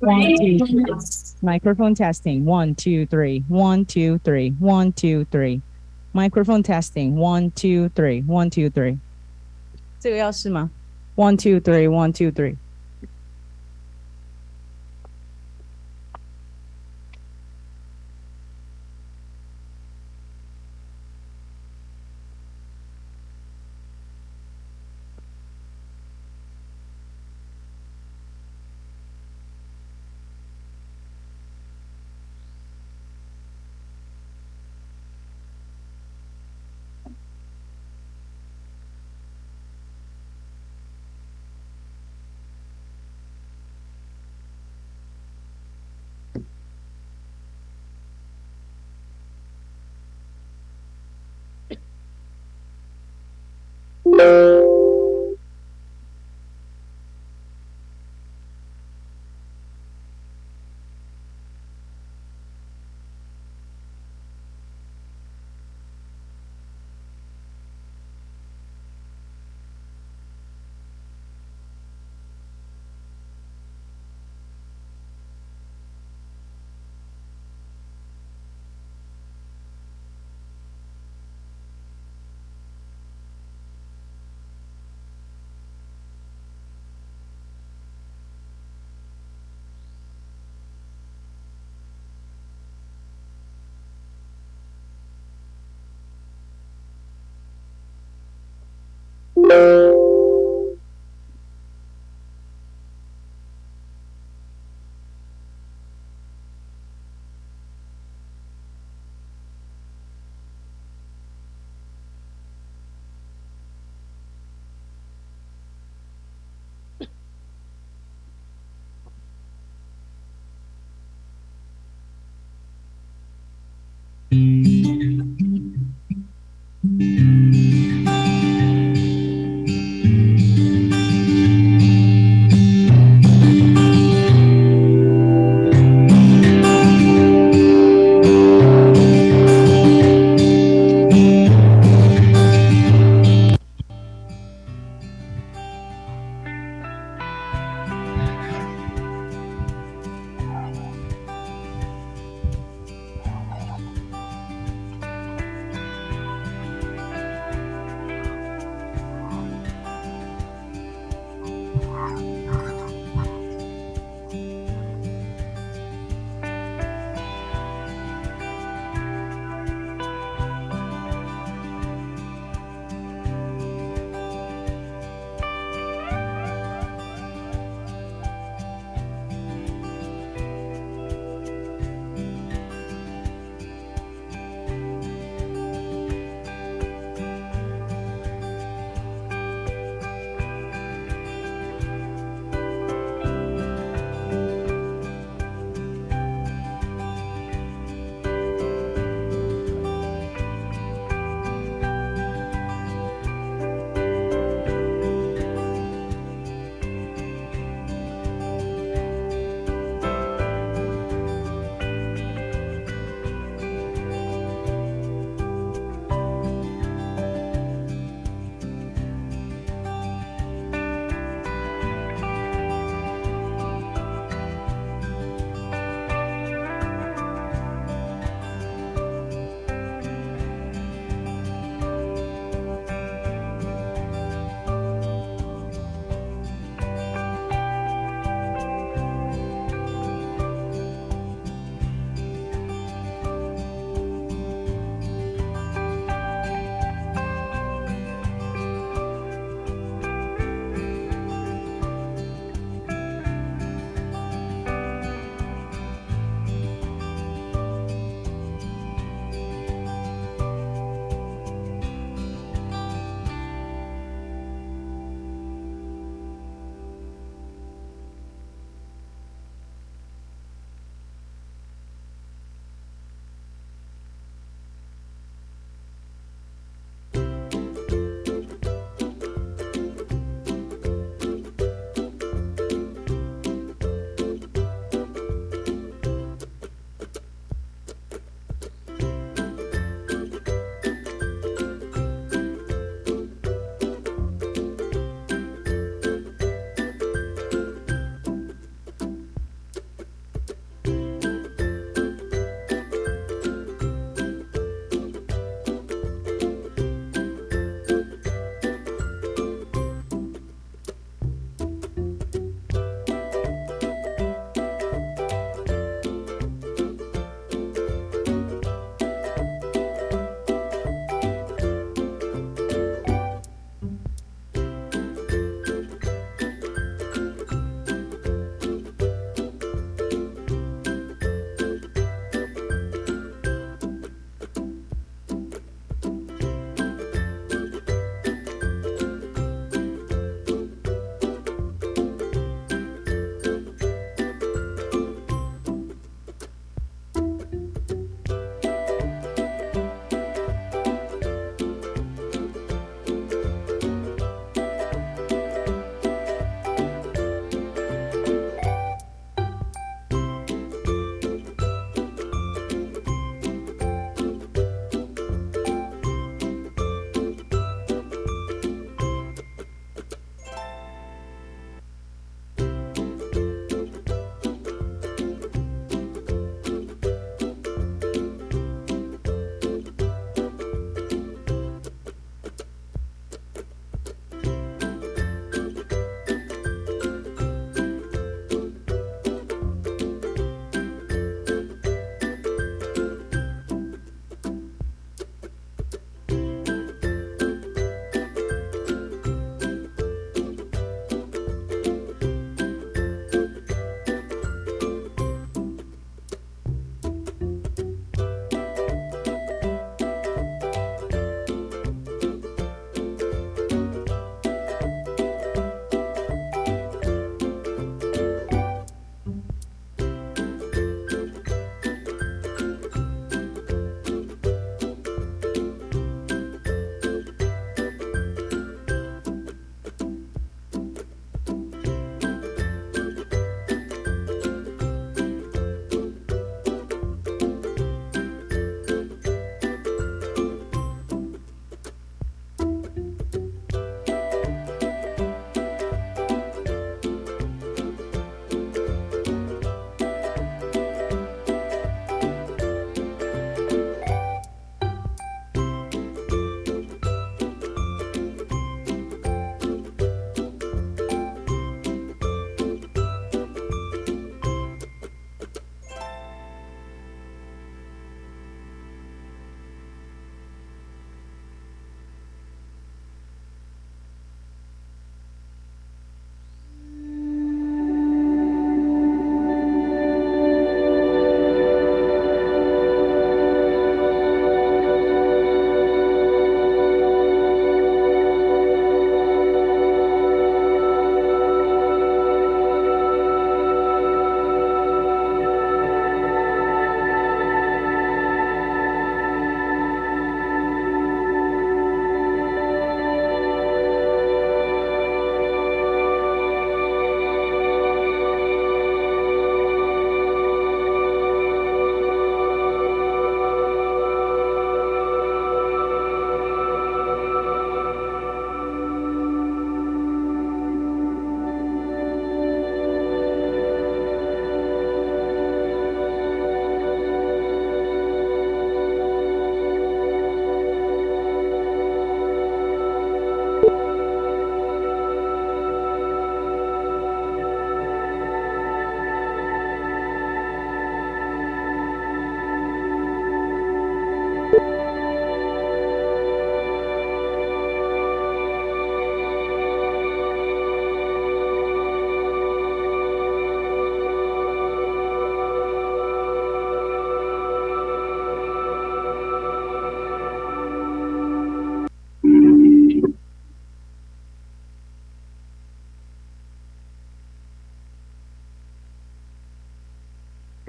One, two, three. Microphone testing. One, two, three. One, two, three. One, two, three. Microphone testing. One, two, three. One, two, three. 这个要试吗？One, two, three. One, two, three.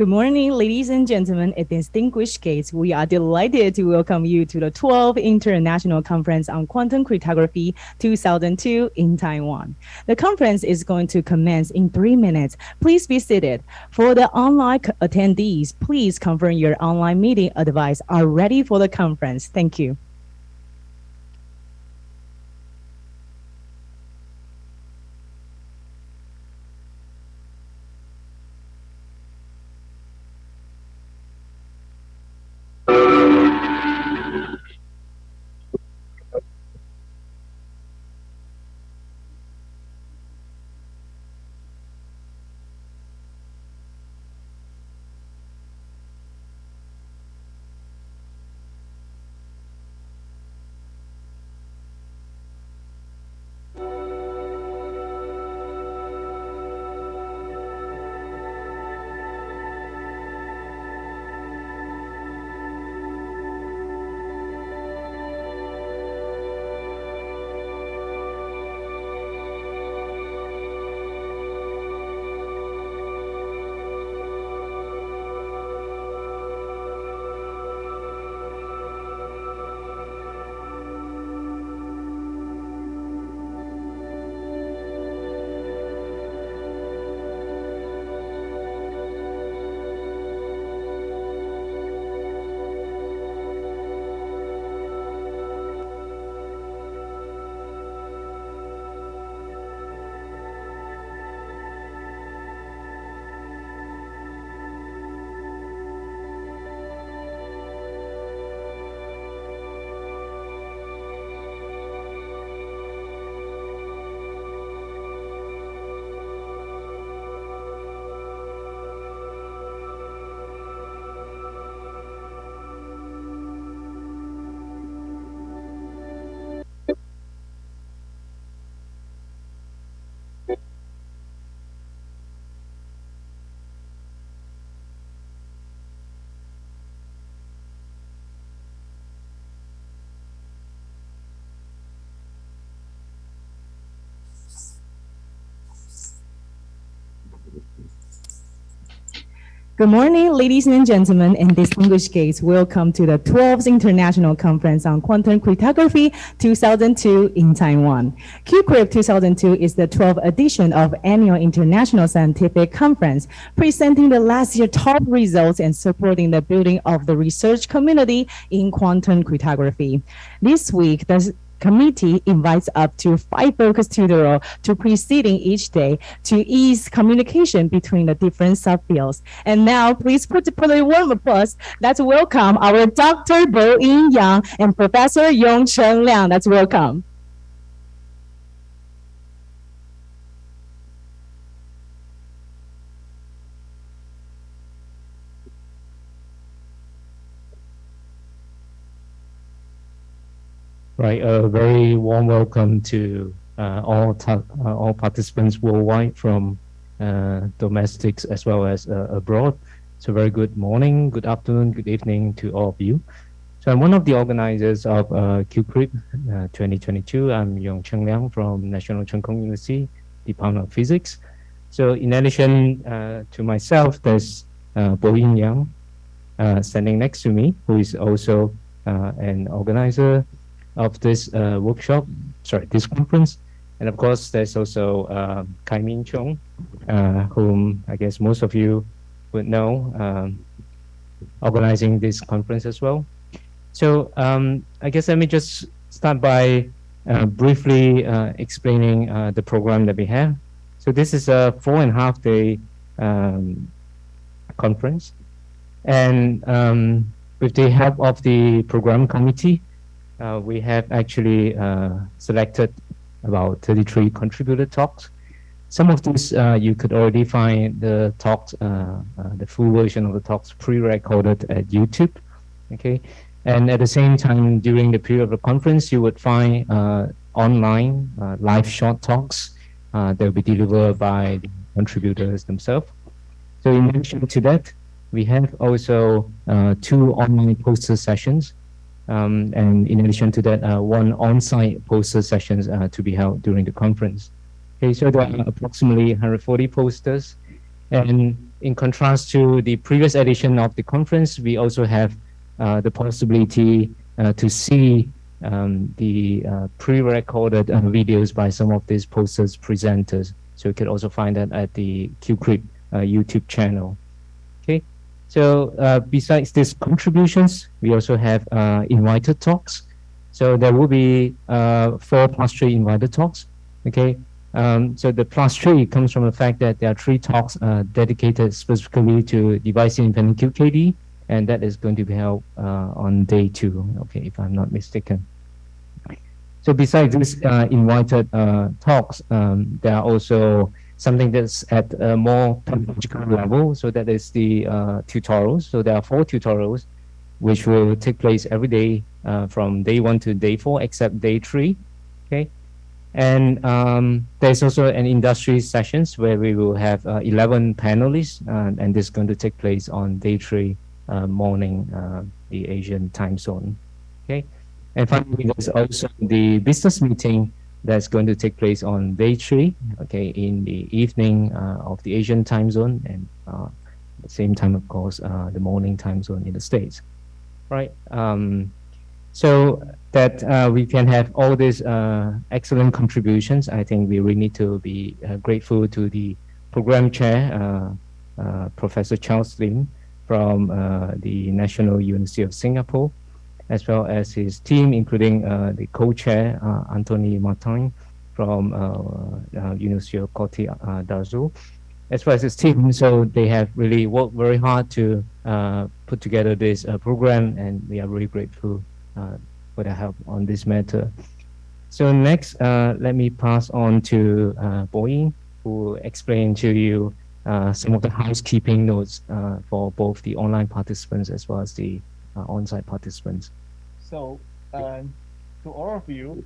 Good morning, ladies and gentlemen, and distinguished guests. We are delighted to welcome you to the 12th International Conference on Quantum Cryptography 2002 in Taiwan. The conference is going to commence in 3 minutes. Please be seated. For the online attendees, please confirm your online meeting device are ready for the conference. Thank you. Good morning, ladies and gentlemen, and distinguished guests. Welcome to the 12th International Conference on Quantum Cryptography 2002 in Taiwan. QCrypt 2002 is the 12th edition of annual international scientific conference, presenting the last year top results and supporting the building of the research community in quantum cryptography. This week, the committee invites up to 5 focus tutorials to preceding each day to ease communication between the different subfields. And now, please put a warm applause. Let's welcome our Dr. Bo Yin Yang and Professor Yong Chen Liang. Let's welcome. Right, a very warm welcome to all participants worldwide from domestics as well as abroad. So very good morning, good afternoon, good evening to all of you. So I'm one of the organizers of QCrypt 2022. I'm Yong Chen Liang from National Cheng Kung University, Department of Physics. So in addition to myself, there's Bo Yin Yang standing next to me, who is also an organizer of this this conference. And of course, there's also Kai Min Chong, whom I guess most of you would know, organizing this conference as well. So I guess let me just start by briefly explaining the program that we have. So this is a 4.5-day conference. And with the help of the program committee, we have actually selected about 33 contributor talks. Some of these you could already find the talks, the full version of the talks pre-recorded at YouTube. Okay, and at the same time during the period of the conference, you would find online live short talks that will be delivered by the contributors themselves. So in addition to that, we have also 2 online poster sessions. And in addition to that, 1 on-site poster sessions to be held during the conference. Okay, so there are approximately 140 posters, and in contrast to the previous edition of the conference, we also have the possibility to see the pre-recorded videos by some of these posters presenters. So you can also find that at the QCrypt YouTube channel. Okay. So besides these contributions, we also have invited talks. So there will be 4+3 invited talks. Okay. So the +3 comes from the fact that there are 3 talks dedicated specifically to device independent QKD, and that is going to be held on day 2. Okay, if I'm not mistaken. So besides these invited talks, there are also something that's at a more pedagogical level. So that is the tutorials. So there are 4 tutorials which will take place every day from day 1 to day 4, except day 3. Okay. And there's also an industry sessions where we will have 11 panelists, and this is going to take place on day 3 morning, the Asian time zone. Okay. And finally, there's also the business meeting that's going to take place on day 3, okay, in the evening of the Asian time zone, and at the same time, of course, the morning time zone in the States, right? So that we can have all these excellent contributions, I think we really need to be grateful to the program chair, Professor Charles Lim from the National University of Singapore, as well as his team, including the co-chair, Anthony Martin from University of Cote d'Azur, as well as his team. So they have really worked very hard to put together this program, and we are really grateful for the help on this matter. So next, let me pass on to Boeing, who will explain to you some of the housekeeping notes for both the online participants as well as the on-site participants. So, to all of you,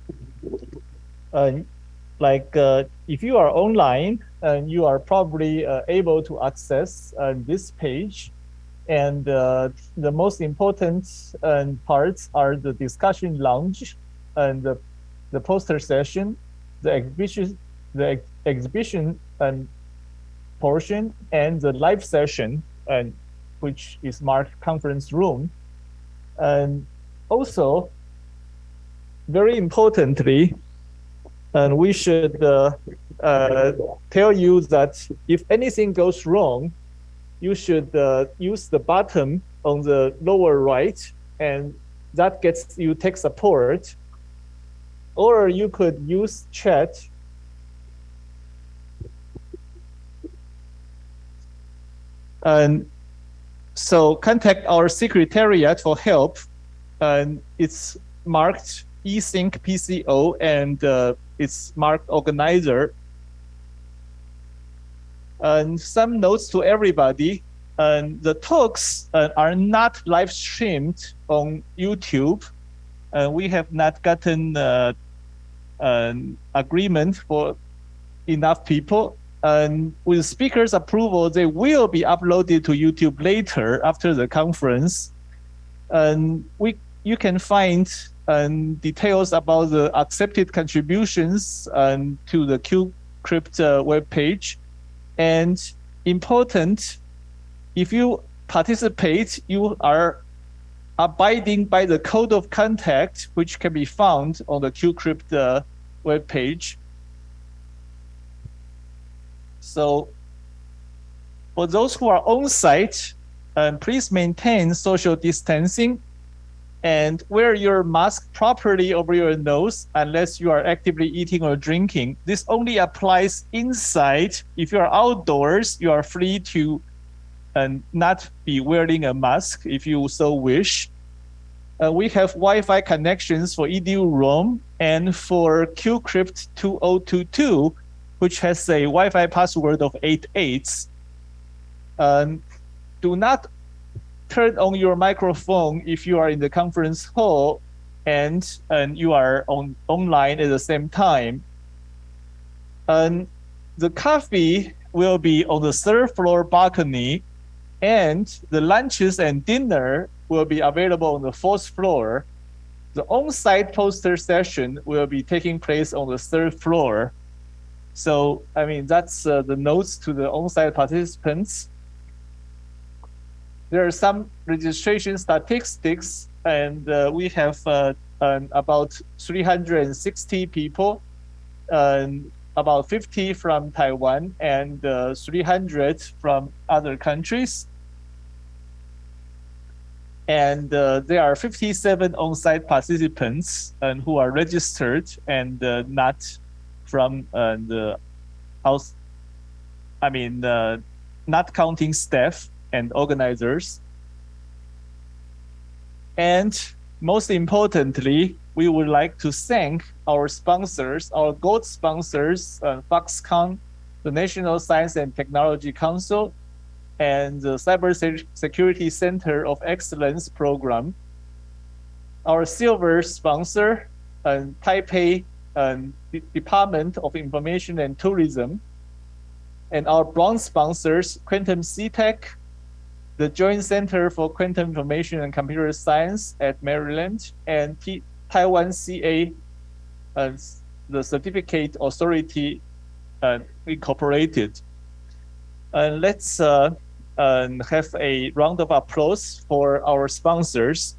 if you are online, you are probably able to access this page. And the most important parts are the discussion lounge and the poster session, the exhibition portion, and the live session, which is marked conference room. And also, very importantly, we should tell you that if anything goes wrong, you should use the button on the lower right, and that gets you tech support. Or you could use chat. And so contact our secretariat for help. And it's marked eSync PCO, and it's marked organizer. And some notes to everybody. And the talks are not live streamed on YouTube. We have not gotten an agreement for enough people. And with speakers' approval, they will be uploaded to YouTube later after the conference. And you can find details about the accepted contributions to the QCrypt webpage. And important, if you participate, you are abiding by the code of contact, which can be found on the QCrypt webpage. So for those who are on site, please maintain social distancing and wear your mask properly over your nose unless you are actively eating or drinking. This only applies inside. If you are outdoors, you are free to not be wearing a mask if you so wish. We have Wi-Fi connections for EDU Roam and for QCrypt 2022, which has a Wi-Fi password of 88. Do not turn on your microphone if you are in the conference hall and you are online at the same time. The coffee will be on the 3rd floor balcony, and the lunches and dinner will be available on the 4th floor. The on-site poster session will be taking place on the 3rd floor. So, I mean, that's the notes to the on-site participants. there are some registration statistics, and we have about 360 people, and about 50 from Taiwan and 300 from other countries. And there are 57 on-site participants and who are registered and not from the house. I mean, not counting staff and organizers. And most importantly, we would like to thank our sponsors, our gold sponsors, Foxconn, the National Science and Technology Council, and the Cybersecurity Center of Excellence program. Our silver sponsor, Taipei Department of Information and Tourism, and our bronze sponsors, Quantum CTech, the Joint Center for Quantum Information and Computer Science at Maryland, and Taiwan CA, the Certificate Authority Incorporated. Let's have a round of applause for our sponsors.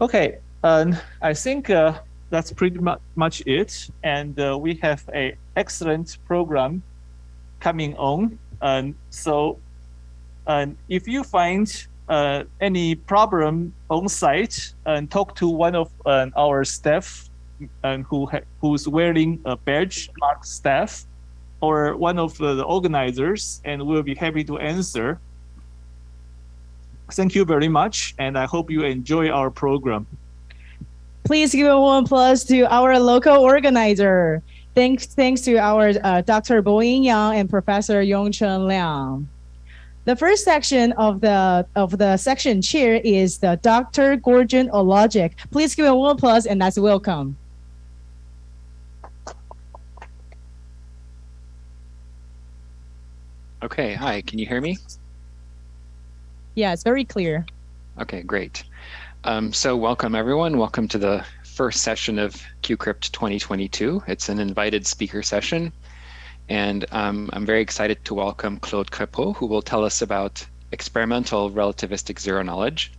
Okay, I think that's pretty much it. And we have an excellent program coming on. So if you find any problem on site, and talk to one of our staff who's wearing a badge marked staff, or one of the organizers, and we'll be happy to answer. Thank you very much, and I hope you enjoy our program. Please give a warm applause to our local organizer. Thanks to our Dr. Bo Yin Yang and Professor Yongchen Liang. The first section of the section chair is the Dr. Gorgon Ologic. Please give a warm applause and let's welcome. Okay, hi, can you hear me? Yeah, it's very clear. Okay, great. So welcome everyone. Welcome to the first session of QCrypt 2022. It's an invited speaker session. And I'm very excited to welcome Claude Crepeau, who will tell us about experimental relativistic zero knowledge.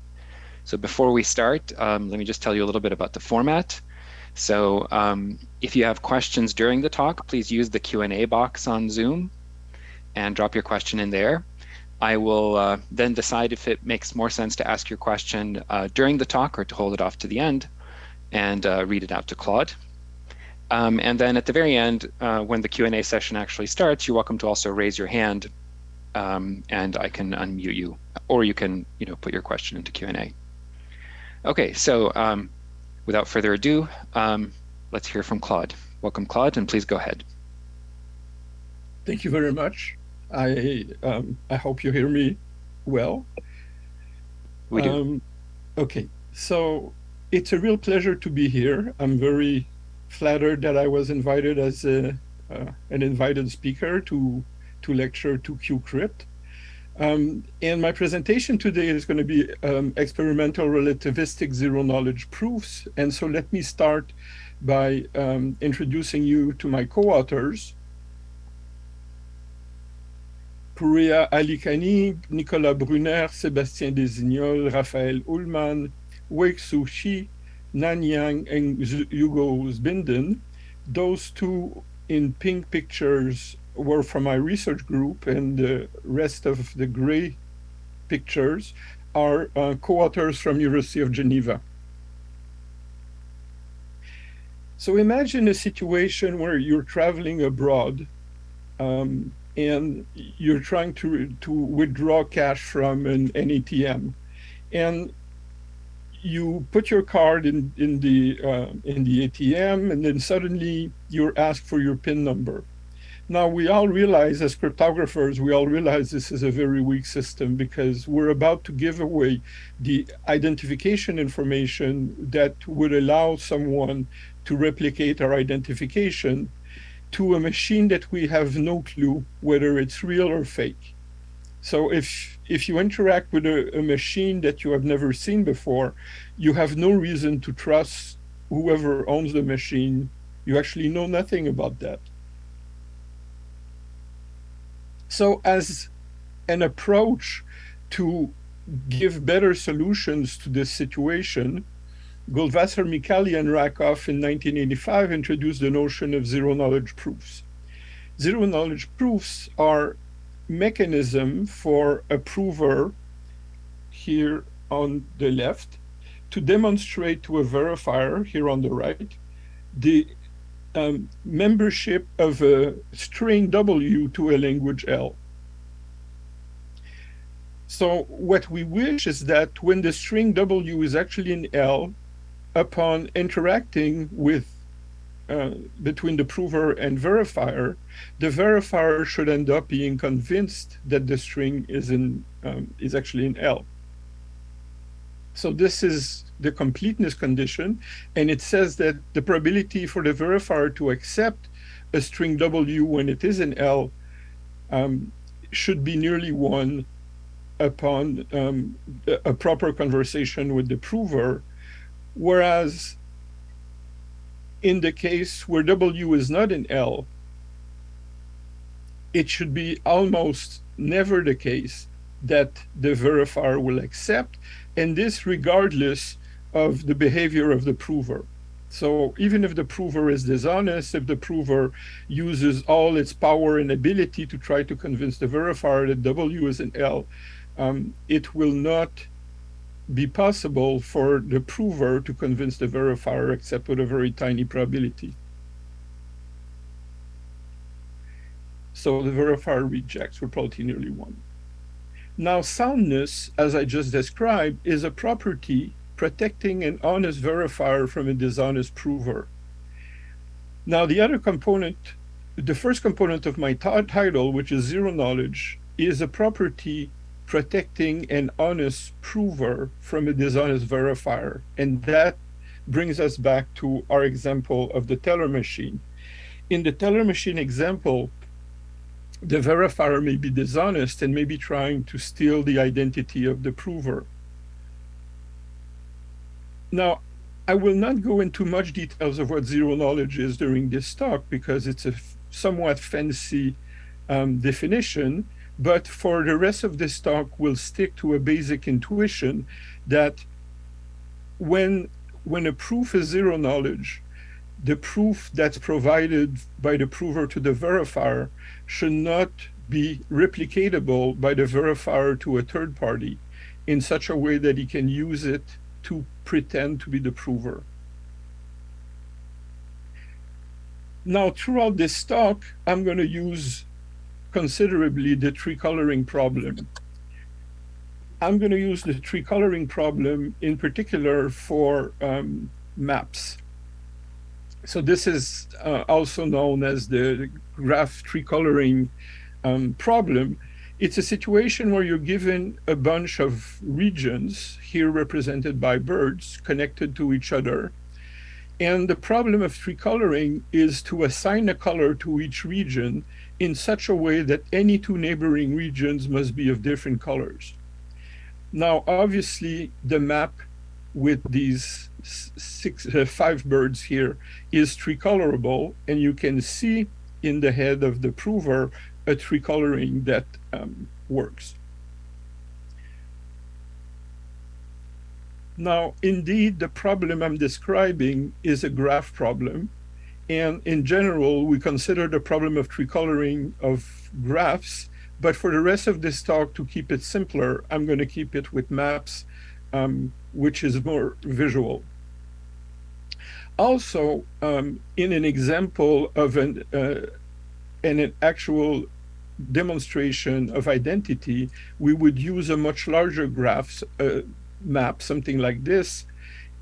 So before we start, let me just tell you a little bit about the format. So if you have questions during the talk, please use the Q&A box on Zoom and drop your question in there. I will then decide if it makes more sense to ask your question during the talk or to hold it off to the end and read it out to Claude. And then at the very end, when the Q&A session actually starts, you're welcome to also raise your hand and I can unmute you, or you can put your question into Q&A. Okay, so without further ado, let's hear from Claude. Welcome, Claude, and please go ahead. Thank you very much. I hope you hear me well. We do. Okay, so it's a real pleasure to be here. I'm very flattered that I was invited as an invited speaker to lecture to QCrypt. And my presentation today is going to be experimental relativistic zero knowledge proofs. And so let me start by introducing you to my co-authors. Pouria Alikani, Nicolas Brunner, Sébastien Designol, Raphaël Ullmann, Wei-Xu Shi, Nan Yang, and Hugo Zbinden. Those two in pink pictures were from my research group, and the rest of the gray pictures are co-authors from University of Geneva. So imagine a situation where you're traveling abroad and you're trying to withdraw cash from an ATM, and you put your card in the ATM, and then suddenly you're asked for your PIN number. Now we all realize, as cryptographers, we all realize this is a very weak system because we're about to give away the identification information that would allow someone to replicate our identification to a machine that we have no clue whether it's real or fake. So if you interact with a machine that you have never seen before, you have no reason to trust whoever owns the machine You actually know nothing about that. So as an approach to give better solutions to this situation, Goldwasser, Micali, and Rakoff in 1985 introduced the notion of zero-knowledge proofs. Zero-knowledge proofs are mechanism for a prover here on the left to demonstrate to a verifier here on the right the membership of a string W to a language L. So what we wish is that when the string W is actually in L, upon interacting with between the prover and verifier, the verifier should end up being convinced that the string is actually in L. So this is the completeness condition, and it says that the probability for the verifier to accept a string W when it is in L should be nearly 1 upon a proper conversation with the prover, whereas in the case where W is not in L, it should be almost never the case that the verifier will accept, and this regardless of the behavior of the prover. So even if the prover is dishonest, if the prover uses all its power and ability to try to convince the verifier that W is in L, it will not be possible for the prover to convince the verifier except with a very tiny probability. So the verifier rejects with probability nearly 1. Now, soundness, as I just described, is a property protecting an honest verifier from a dishonest prover. Now, the other component, the first component of my title, which is zero knowledge, is a property protecting an honest prover from a dishonest verifier. And that brings us back to our example of the teller machine. In the teller machine example, the verifier may be dishonest and may be trying to steal the identity of the prover. Now, I will not go into much details of what zero knowledge is during this talk because it's a somewhat fancy definition, but for the rest of this talk, we'll stick to a basic intuition that when a proof is zero knowledge, the proof that's provided by the prover to the verifier should not be replicatable by the verifier to a third party in such a way that he can use it to pretend to be the prover. Now, throughout this talk, I'm going to use considerably the tree coloring problem. I'm going to use the tree coloring problem in particular for maps. So this is also known as the graph tree coloring problem. It's a situation where you're given a bunch of regions, here represented by birds, connected to each other. And the problem of tree coloring is to assign a color to each region in such a way that any two neighboring regions must be of different colors. Now, obviously, the map with these 5 birds here is tree colorable, and you can see in the head of the prover a tree coloring that works. Now, indeed, the problem I'm describing is a graph problem, and in general, we consider the problem of tree coloring of graphs, but for the rest of this talk, to keep it simpler, I'm going to keep it with maps, which is more visual. Also, in an example of an actual demonstration of identity, we would use a much larger graph map, something like this.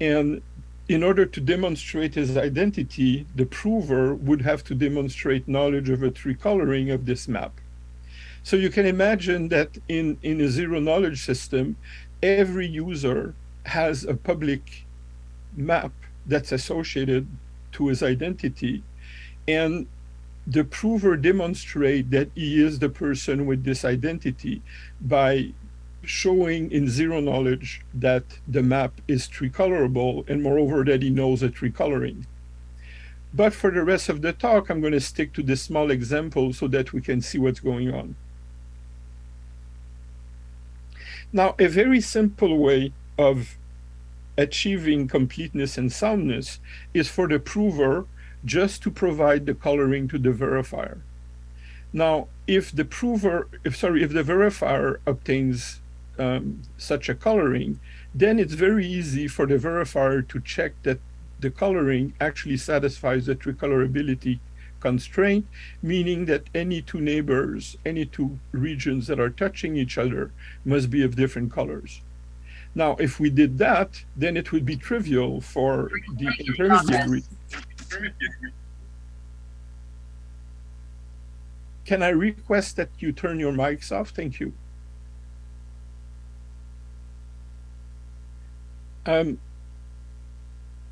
And in order to demonstrate his identity, the prover would have to demonstrate knowledge of a tree coloring of this map. So you can imagine that in a zero knowledge system, every user has a public map that's associated to his identity, and the prover demonstrates that he is the person with this identity by showing in zero knowledge that the map is tree colorable, and moreover that he knows a tree coloring. But for the rest of the talk, I'm going to stick to this small example so that we can see what's going on. Now, a very simple way of achieving completeness and soundness is for the prover just to provide the coloring to the verifier. Now, if the verifier obtains such a coloring, then it's very easy for the verifier to check that the coloring actually satisfies the tricolorability constraint, meaning that any two neighbors, any two regions that are touching each other must be of different colors. Now, if we did that, then it would be trivial for the intermediate region. Can I request that you turn your mics off? Thank you.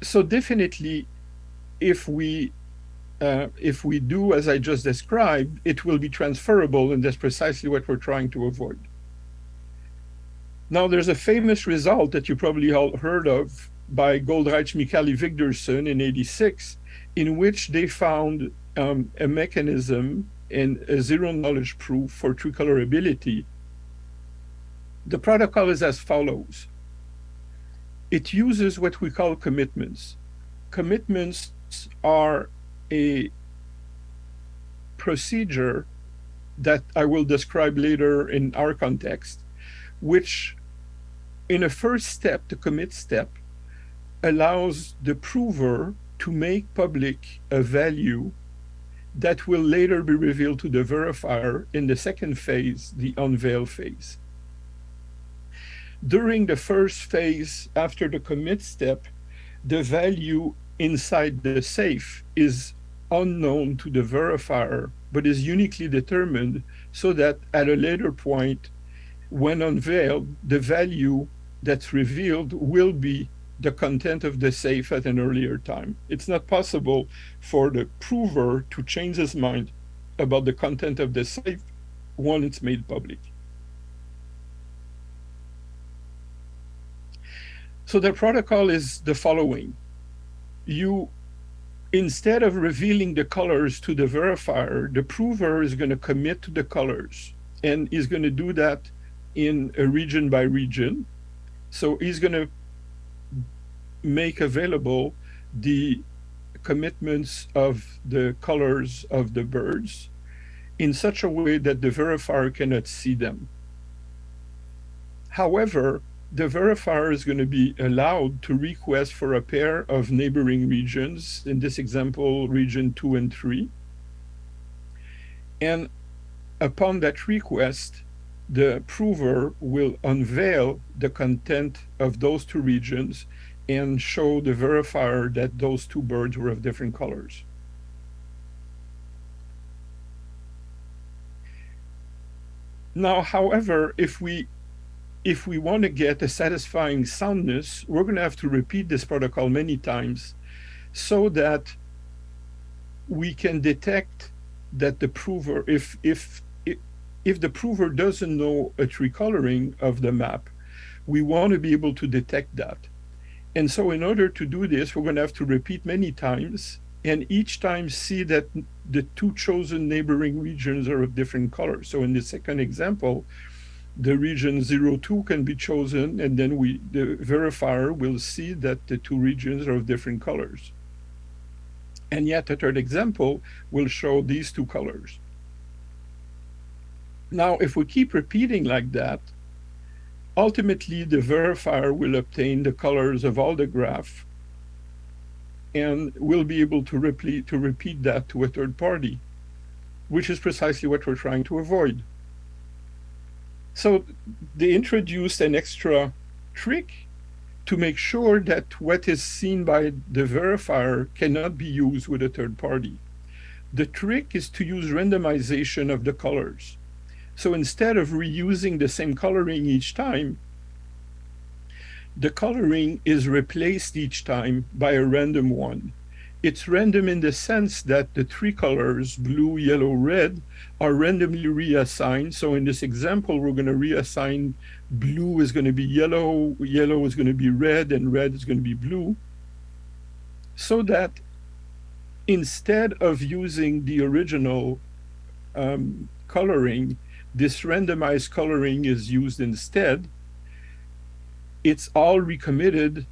So definitely, if we do as I just described, it will be transferable, and that's precisely what we're trying to avoid. Now, there's a famous result that you probably all heard of by Goldreich, Micali, Vigderson in '86, in which they found a mechanism and a zero knowledge proof for tricolorability. The protocol is as follows. It uses what we call commitments. Commitments are a procedure that I will describe later in our context, which in a first step, the commit step, allows the prover to make public a value that will later be revealed to the verifier in the second phase, the unveil phase. During the first phase, after the commit step, the value inside the safe is unknown to the verifier, but is uniquely determined so that at a later point, when unveiled, the value that's revealed will be the content of the safe at an earlier time. It's not possible for the prover to change his mind about the content of the safe when it's made public. So the protocol is the following. You, instead of revealing the colors to the verifier, the prover is going to commit to the colors, and he's going to do that in a region by region. So he's going to make available the commitments of the colors of the birds in such a way that the verifier cannot see them. However, the verifier is going to be allowed to request for a pair of neighboring regions, in this example, region 2 and 3. And upon that request, the prover will unveil the content of those two regions and show the verifier that those two birds were of different colors. Now, however, if we want to get a satisfying soundness, we're going to have to repeat this protocol many times so that we can detect that the prover, if the prover doesn't know a tree coloring of the map, we want to be able to detect that. And so in order to do this, we're going to have to repeat many times, and each time see that the two chosen neighboring regions are of different colors. So in the second example, the region 02 can be chosen, and then the verifier will see that the two regions are of different colors. And yet the third example will show these two colors. Now, if we keep repeating like that, ultimately the verifier will obtain the colors of all the graph and will be able to repeat that to a third party, which is precisely what we're trying to avoid. So they introduced an extra trick to make sure that what is seen by the verifier cannot be used with a third party. The trick is to use randomization of the colors. So instead of reusing the same coloring each time, the coloring is replaced each time by a random one. It's random in the sense that the three colors, blue, yellow, red, are randomly reassigned. So in this example, we're going to reassign blue is going to be yellow, yellow is going to be red, and red is going to be blue, so that instead of using the original coloring, this randomized coloring is used instead. It's all recommitted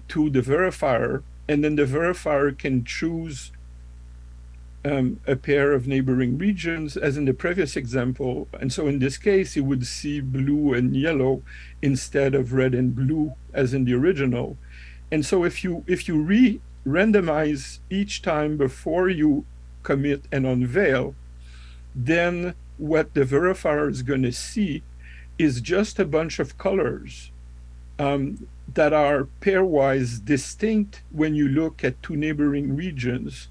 to the verifier, and then the verifier can choose a pair of neighboring regions, as in the previous example. And so in this case, you would see blue and yellow instead of red and blue, as in the original. And so if you re-randomize each time before you commit and unveil, then what the verifier is going to see is just a bunch of colors that are pairwise distinct when you look at two neighboring regions,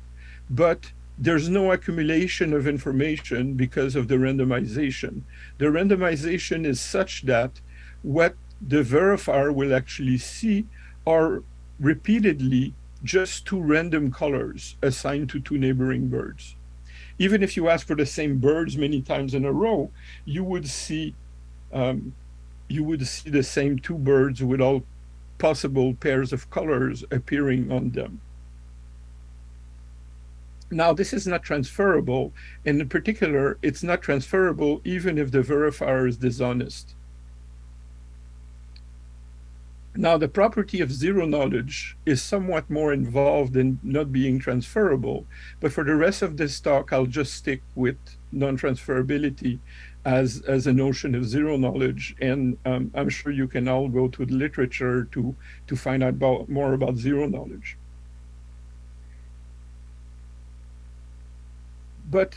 but there's no accumulation of information because of the randomization. The randomization is such that what the verifier will actually see are repeatedly just two random colors assigned to two neighboring birds. Even if you ask for the same birds many times in a row, you would see the same two birds with all possible pairs of colors appearing on them. Now, this is not transferable, and in particular, it's not transferable even if the verifier is dishonest. Now, the property of zero knowledge is somewhat more involved in not being transferable, but for the rest of this talk, I'll just stick with non-transferability as a notion of zero knowledge, and I'm sure you can all go to the literature to find out more about zero knowledge. But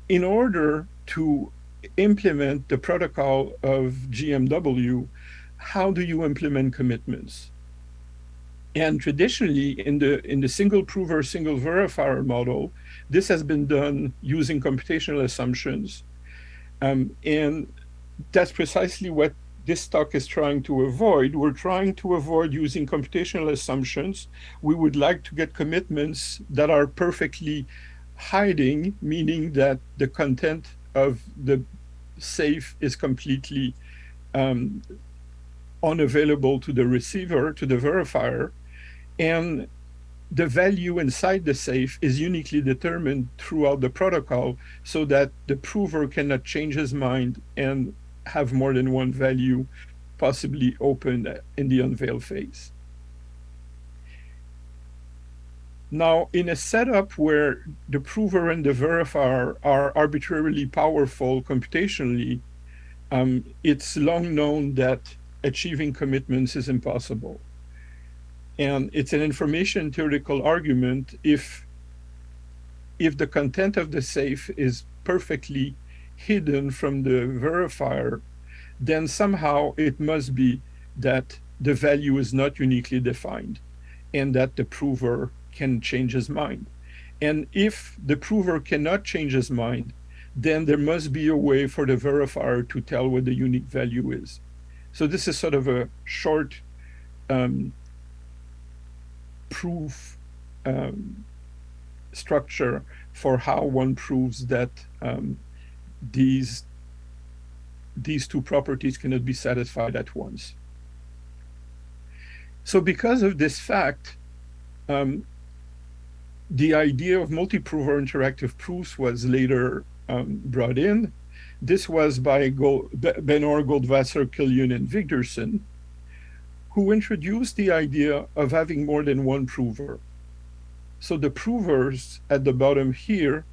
in order to implement the protocol of GMW, how do you implement commitments? And traditionally, in the single prover, single verifier model, this has been done using computational assumptions. And that's precisely what this talk is trying to avoid. We're trying to avoid using computational assumptions. We would like to get commitments that are perfectly hiding, meaning that the content of the safe is completely unavailable to the receiver, to the verifier, and the value inside the safe is uniquely determined throughout the protocol so that the prover cannot change his mind and have more than one value possibly opened in the unveil phase. Now, in a setup where the prover and the verifier are arbitrarily powerful computationally, it's long known that achieving commitments is impossible. And it's an information theoretical argument if the content of the safe is perfectly hidden from the verifier, then somehow it must be that the value is not uniquely defined and that the prover can change his mind. And if the prover cannot change his mind, then there must be a way for the verifier to tell what the unique value is. So this is sort of a short proof structure for how one proves that these two properties cannot be satisfied at once. So because of this fact, the idea of multi-prover interactive proofs was later brought in. This was by Benor, Goldwasser, Killian, and Vigderson, who introduced the idea of having more than one prover. So the provers at the bottom here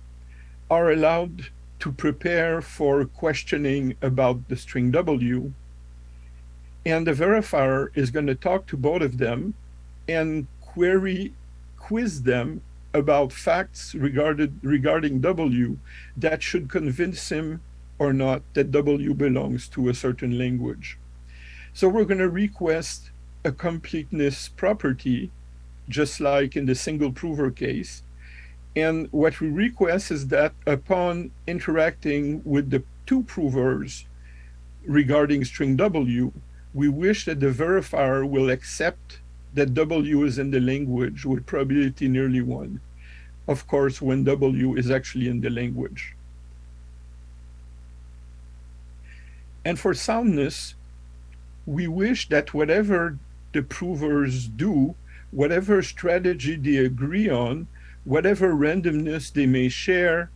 are allowed to prepare for questioning about the string W, and the verifier is going to talk to both of them and quiz them about facts regarding W that should convince him or not that W belongs to a certain language. So we're going to request a completeness property, just like in the single prover case. And what we request is that upon interacting with the two provers regarding string W, we wish that the verifier will accept that W is in the language with probability nearly 1. Of course, when W is actually in the language. And for soundness, we wish that whatever the provers do whatever strategy they agree on, whatever randomness they may share,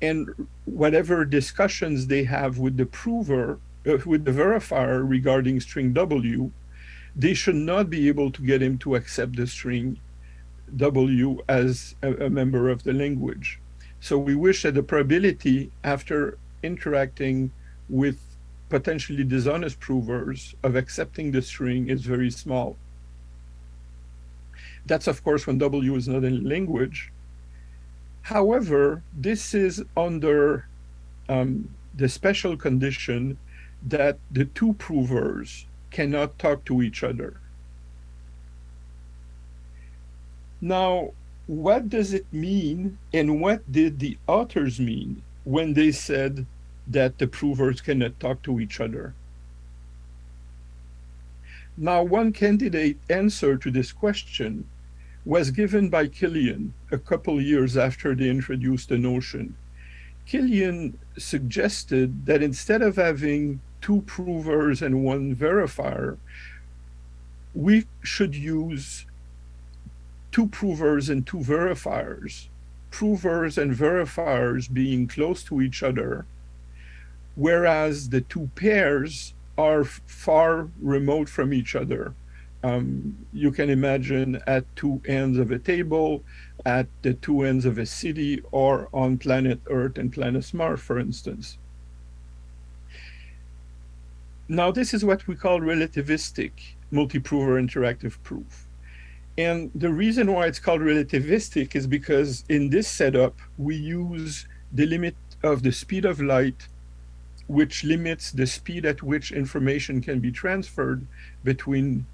and whatever discussions they have with the prover, with the verifier regarding string W, they should not be able to get him to accept the string W as a member of the language. So we wish that the probability after interacting with potentially dishonest provers of accepting the string is very small. That's, of course, when W is not in language. However, this is under the special condition that the two provers cannot talk to each other. Now, what does it mean, and what did the authors mean when they said that the provers cannot talk to each other? Now, one candidate answer to this question was given by Killian a couple years after they introduced the notion. Killian suggested that instead of having two provers and one verifier, we should use two provers and two verifiers, provers and verifiers being close to each other, whereas the two pairs are far remote from each other. You can imagine at two ends of a table, at the two ends of a city, or on planet Earth and planet Mars, for instance. Now, this is what we call relativistic multi-prover interactive proof. And the reason why it's called relativistic is because in this setup, we use the limit of the speed of light, which limits the speed at which information can be transferred between,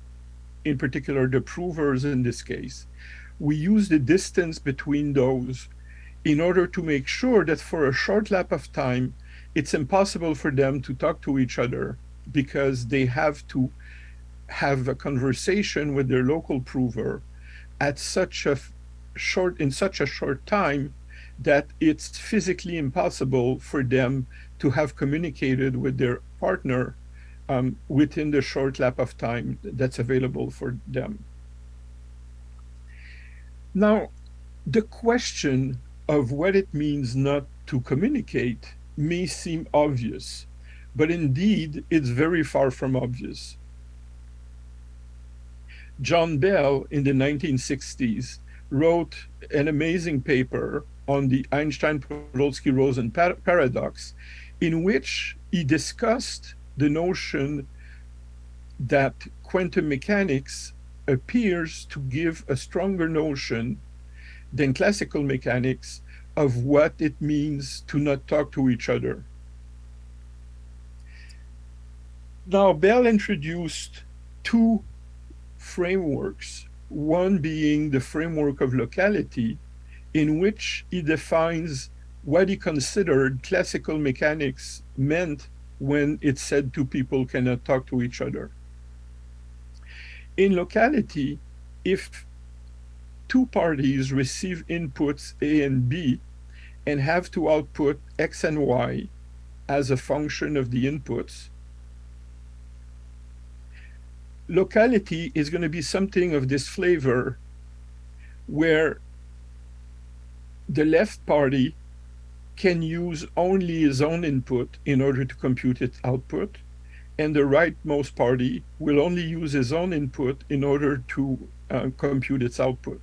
in particular, the provers in this case. We use the distance between those in order to make sure that for a short lap of time, it's impossible for them to talk to each other because they have to have a conversation with their local prover at in such a short time that it's physically impossible for them to have communicated with their partner within the short lap of time that's available for them. Now, the question of what it means not to communicate may seem obvious, but indeed it's very far from obvious. John Bell in the 1960s wrote an amazing paper on the Einstein-Podolsky-Rosen paradox, in which he discussed the notion that quantum mechanics appears to give a stronger notion than classical mechanics of what it means to not talk to each other. Now, Bell introduced two frameworks, one being the framework of locality, in which he defines what he considered classical mechanics meant when it said two people cannot talk to each other. In locality, if two parties receive inputs A and B and have to output X and Y as a function of the inputs, locality is going to be something of this flavor where the left party can use only his own input in order to compute its output, and the rightmost party will only use his own input in order to compute its output.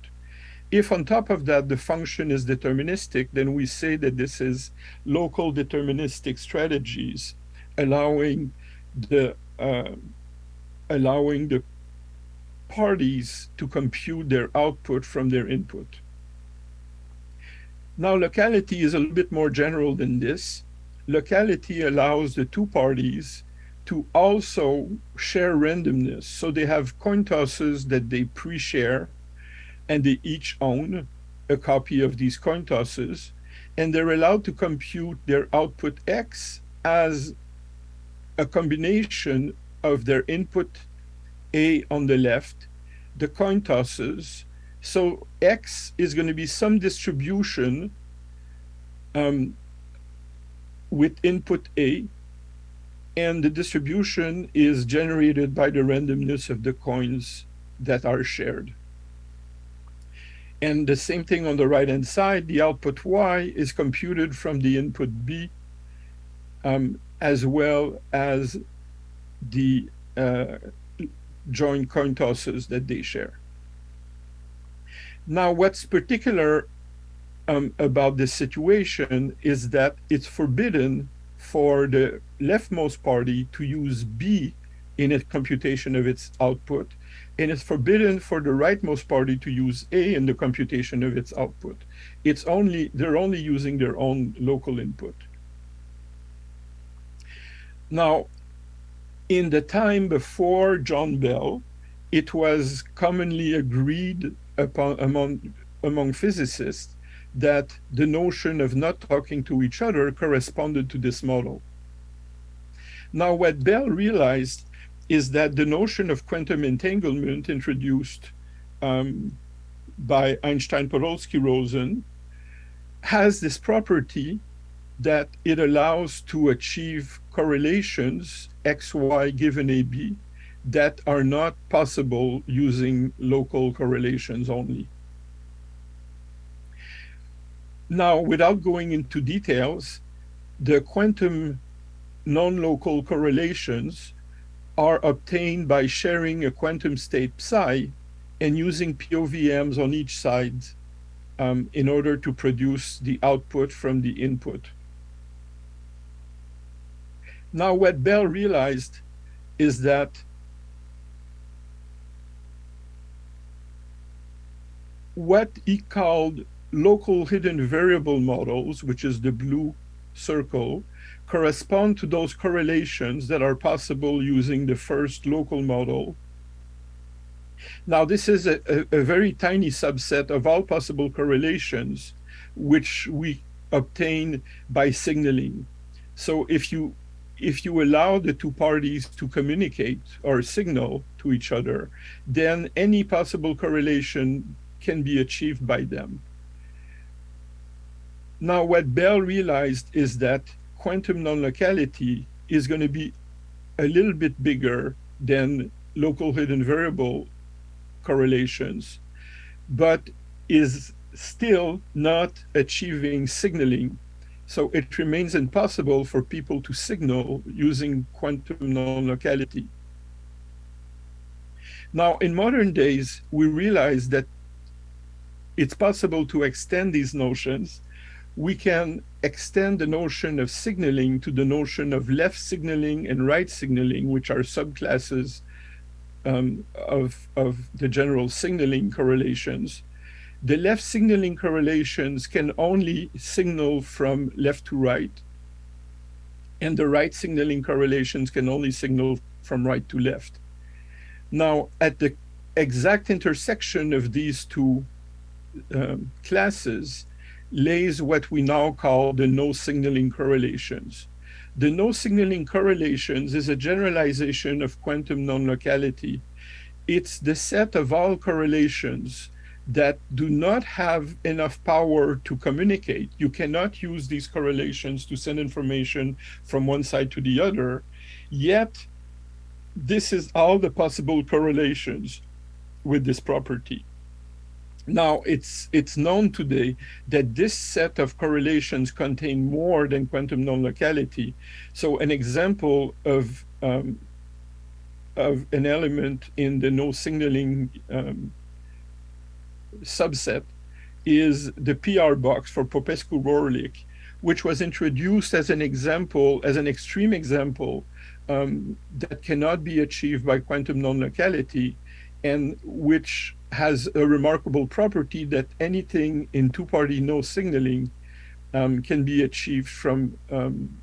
If on top of that the function is deterministic, then we say that this is local deterministic strategies, allowing the parties to compute their output from their input. Now, locality is a little bit more general than this. Locality allows the two parties to also share randomness. So they have coin tosses that they pre-share, and they each own a copy of these coin tosses, and they're allowed to compute their output X as a combination of their input A on the left, the coin tosses. So X is going to be some distribution with input A, and the distribution is generated by the randomness of the coins that are shared. And the same thing on the right-hand side, the output Y is computed from the input B, as well as the joint coin tosses that they share. Now, what's particular about this situation is that it's forbidden for the leftmost party to use B in its computation of its output, and it's forbidden for the rightmost party to use A in the computation of its output. They're only using their own local input. Now, in the time before John Bell, it was commonly agreed upon among physicists that the notion of not talking to each other corresponded to this model. Now, what Bell realized is that the notion of quantum entanglement introduced by Einstein-Podolsky-Rosen has this property that it allows to achieve correlations XY given AB that are not possible using local correlations only. Now, without going into details, the quantum non-local correlations are obtained by sharing a quantum state psi and using POVMs on each side in order to produce the output from the input. Now, what Bell realized is that what he called local hidden variable models, which is the blue circle, correspond to those correlations that are possible using the first local model. Now, this is a very tiny subset of all possible correlations, which we obtain by signaling. So if you allow the two parties to communicate or signal to each other, then any possible correlation can be achieved by them. Now, what Bell realized is that quantum non-locality is going to be a little bit bigger than local hidden variable correlations, but is still not achieving signaling. So it remains impossible for people to signal using quantum non-locality. Now, in modern days, we realize that it's possible to extend these notions. We can extend the notion of signaling to the notion of left signaling and right signaling, which are subclasses of the general signaling correlations. The left signaling correlations can only signal from left to right, and the right signaling correlations can only signal from right to left. Now, at the exact intersection of these two classes lays what we now call the no signaling correlations. The no signaling correlations is a generalization of quantum non-locality. It's the set of all correlations that do not have enough power to communicate. You cannot use these correlations to send information from one side to the other, yet this is all the possible correlations with this property. Now, it's known today that this set of correlations contain more than quantum non-locality. So an example of an element in the no signaling subset is the PR box for Popescu-Roerlich, which was introduced as an example, as an extreme example that cannot be achieved by quantum non-locality, and which has a remarkable property that anything in two-party no signaling can be achieved from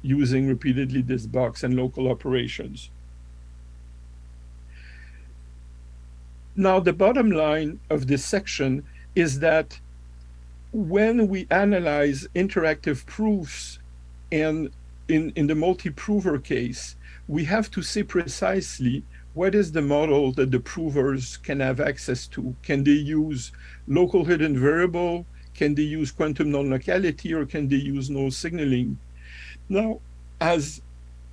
using repeatedly this box and local operations. Now, the bottom line of this section is that when we analyze interactive proofs, and in the multi-prover case, we have to say precisely what is the model that the provers can have access to. Can they use local hidden variable? Can they use quantum non-locality, or can they use no signaling? Now, as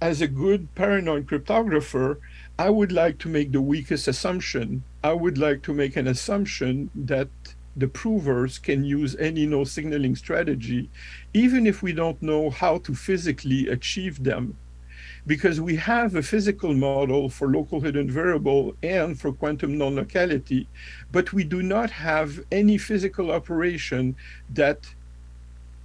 a good paranoid cryptographer, I would like to make the weakest assumption. I would like to make an assumption that the provers can use any no signaling strategy, even if we don't know how to physically achieve them, because we have a physical model for local hidden variable and for quantum non-locality, but we do not have any physical operation that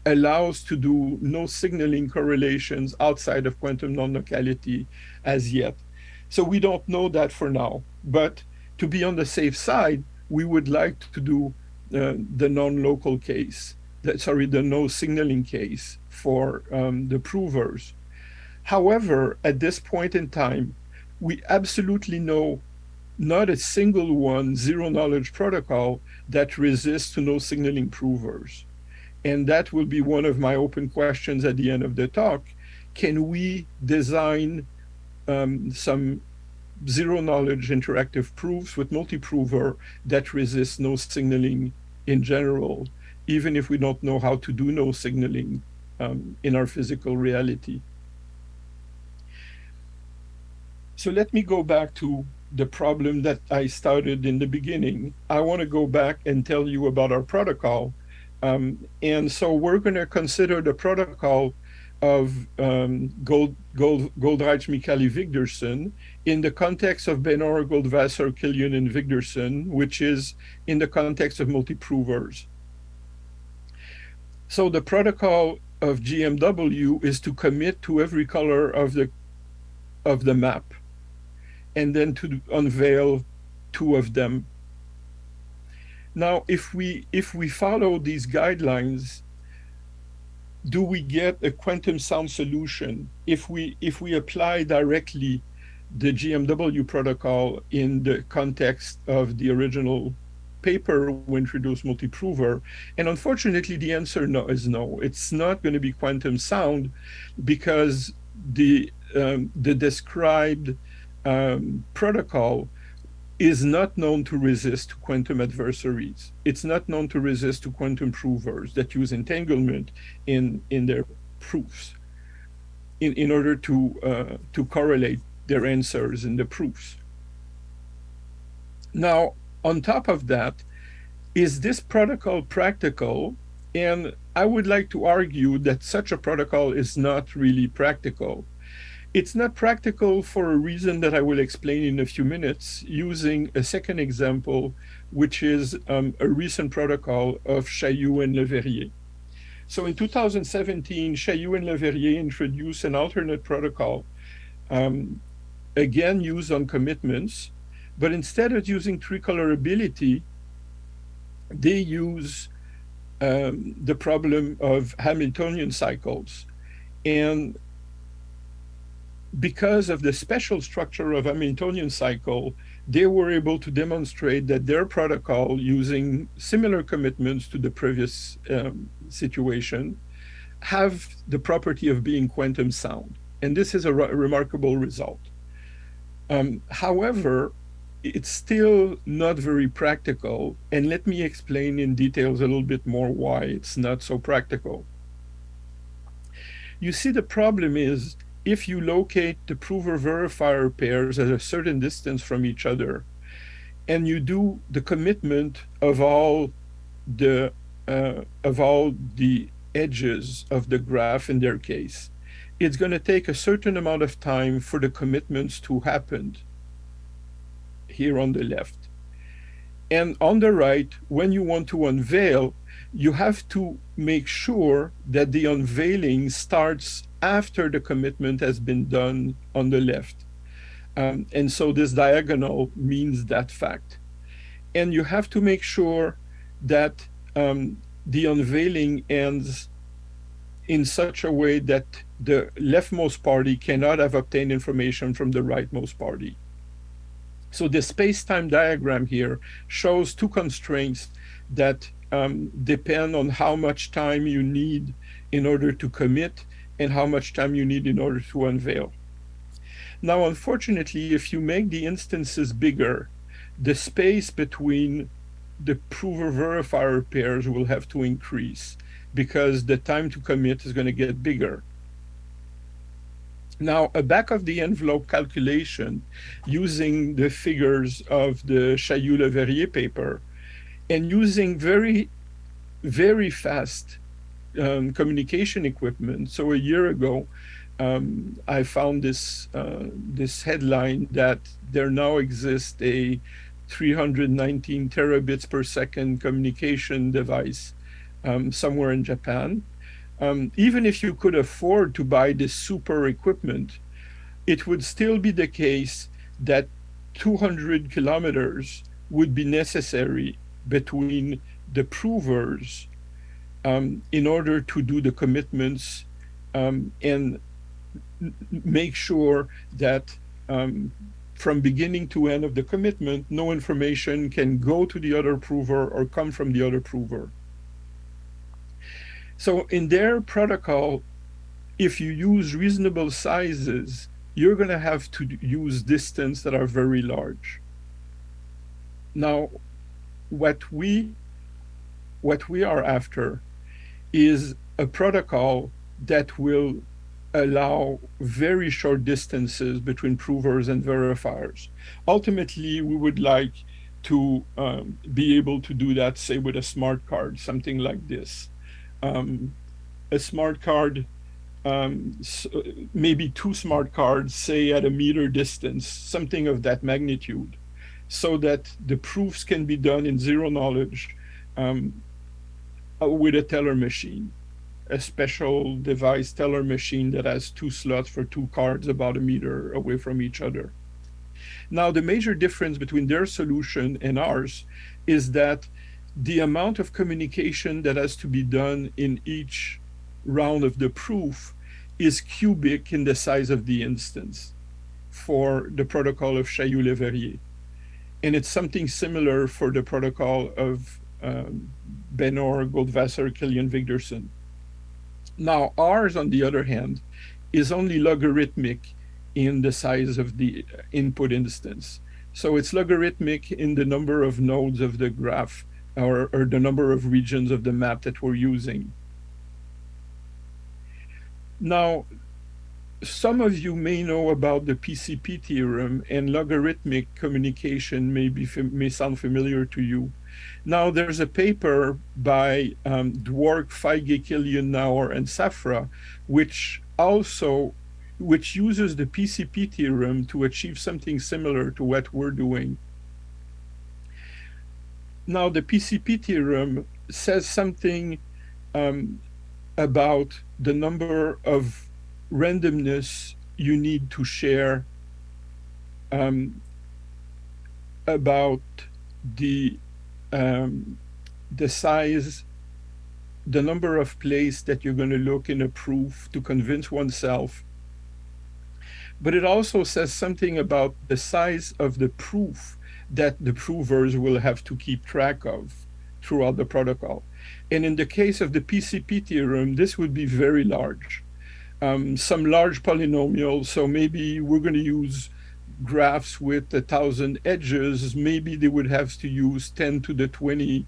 allows to do no signaling correlations outside of quantum non-locality as yet. So we don't know that for now, but to be on the safe side, we would like to do the non-local case, the no signaling case for the provers. However, at this point in time, we absolutely know not a single one zero knowledge protocol that resists to no signaling provers. And that will be one of my open questions at the end of the talk. Can we design some zero knowledge interactive proofs with multi-prover that resist no signaling in general, even if we don't know how to do no signaling in our physical reality? So let me go back to the problem that I started in the beginning. I want to go back and tell you about our protocol. And so we're going to consider the protocol of Goldreich, Micali, Wigderson in the context of Benor, Goldwasser, Killian, and Wigderson, which is in the context of multi-provers. So the protocol of GMW is to commit to every color of the map, and then to unveil two of them. Now, if we follow these guidelines, do we get a quantum sound solution? If we apply directly the GMW protocol in the context of the original paper we introduced multi-prover? And unfortunately, the answer is no. It's not going to be quantum sound because the described protocol is not known to resist quantum adversaries. It's not known to resist to quantum provers that use entanglement in their proofs in order to correlate their answers in the proofs. Now, on top of that, is this protocol practical? And I would like to argue that such a protocol is not really practical. It's not practical for a reason that I will explain in a few minutes, using a second example, which is a recent protocol of Chailloux and Leverrier. So in 2017, Chailloux and Leverrier introduced an alternate protocol, again used on commitments, but instead of using tricolorability, they use the problem of Hamiltonian cycles. And because of the special structure of Hamiltonian cycle, they were able to demonstrate that their protocol, using similar commitments to the previous situation, have the property of being quantum sound. And this is a remarkable result. However, it's still not very practical. And let me explain in details a little bit more why it's not so practical. You see, the problem is, if you locate the prover-verifier pairs at a certain distance from each other, and you do the commitment of all the edges of the graph in their case, it's going to take a certain amount of time for the commitments to happen here on the left. And on the right, when you want to unveil, you have to make sure that the unveiling starts after the commitment has been done on the left. And so this diagonal means that fact. And you have to make sure that the unveiling ends in such a way that the leftmost party cannot have obtained information from the rightmost party. So the space-time diagram here shows two constraints that depend on how much time you need in order to commit and how much time you need in order to unveil. Now, unfortunately, if you make the instances bigger, the space between the prover-verifier pairs will have to increase because the time to commit is going to get bigger. Now, a back of the envelope calculation using the figures of the Chailloux-Leverrier paper and using very, very fast communication equipment. So a year ago, I found this headline that there now exists a 319 terabits per second communication device somewhere in Japan. Even if you could afford to buy this super equipment, it would still be the case that 200 kilometers would be necessary between the provers in order to do the commitments and make sure that from beginning to end of the commitment, no information can go to the other prover or come from the other prover. So in their protocol, if you use reasonable sizes, you're going to have to use distance that are very large. Now, what we are after is a protocol that will allow very short distances between provers and verifiers. Ultimately, we would like to be able to do that, say, with a smart card, something like this. A smart card, maybe two smart cards, say at a meter distance, something of that magnitude, so that the proofs can be done in zero knowledge with a teller machine, a special device teller machine that has two slots for two cards about a meter away from each other. Now, the major difference between their solution and ours is that the amount of communication that has to be done in each round of the proof is cubic in the size of the instance for the protocol of Chailloux-Leverrier. And it's something similar for the protocol of Benor, Goldwasser, Killian-Wigderson. Now, ours, on the other hand, is only logarithmic in the size of the input instance. So it's logarithmic in the number of nodes of the graph or the number of regions of the map that we're using. Now, some of you may know about the PCP theorem, and logarithmic communication may sound familiar to you. Now, there's a paper by Dwork, Feige, Killian, Nauer, and Safra, which uses the PCP theorem to achieve something similar to what we're doing. Now, the PCP theorem says something about the number of randomness you need to share, about the size, the number of places that you're going to look in a proof to convince oneself. But it also says something about the size of the proof that the provers will have to keep track of throughout the protocol. And in the case of the PCP theorem, this would be very large. Some large polynomial, so maybe we're going to use graphs with 1,000 edges. Maybe they would have to use 10 to the 20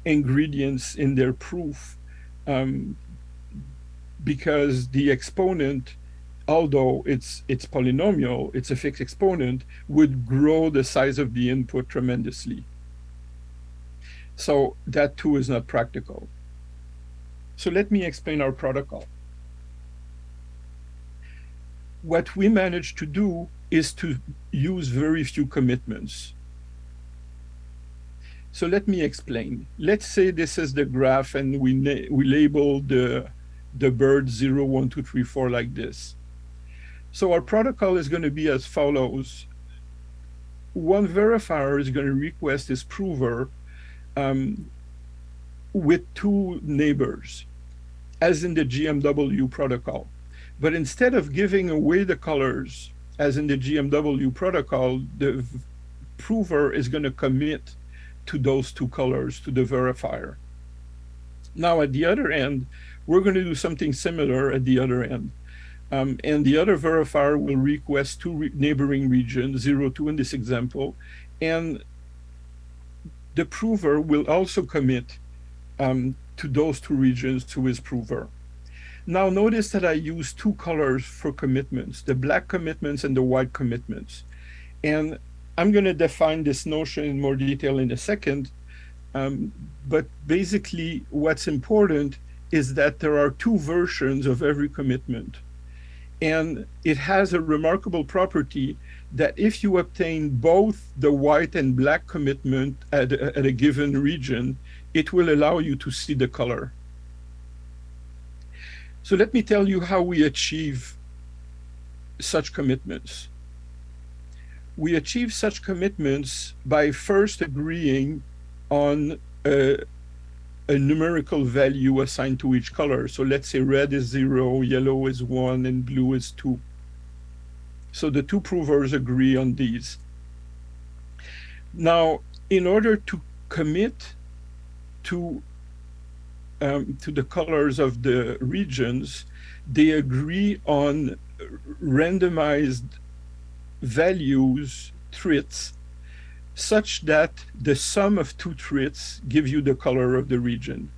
ingredients in their proof, because the exponent, although it's polynomial, it's a fixed exponent, would grow the size of the input tremendously. So that too is not practical. So let me explain our protocol. What we managed to do is to use very few commitments. So let me explain. Let's say this is the graph and we label the bird 0, 1, 2, 3, 4 like this. So our protocol is going to be as follows. One verifier is going to request his prover with two neighbors, as in the GMW protocol. But instead of giving away the colors, as in the GMW protocol, the prover is going to commit to those two colors to the verifier. Now, at the other end, we're going to do something similar at the other end. And the other verifier will request two neighboring regions, 0, 2 in this example, and the prover will also commit to those two regions to his prover. Now notice that I use two colors for commitments, the black commitments and the white commitments. And I'm going to define this notion in more detail in a second. But basically, what's important is that there are two versions of every commitment. And it has a remarkable property that if you obtain both the white and black commitment at a given region, it will allow you to see the color. So let me tell you how we achieve such commitments. We achieve such commitments by first agreeing on a numerical value assigned to each color. So let's say red is 0, yellow is 1, and blue is 2. So the two provers agree on these. Now, in order to commit to the colors of the regions, they agree on randomized values, traits, such that the sum of two traits give you the color of the region.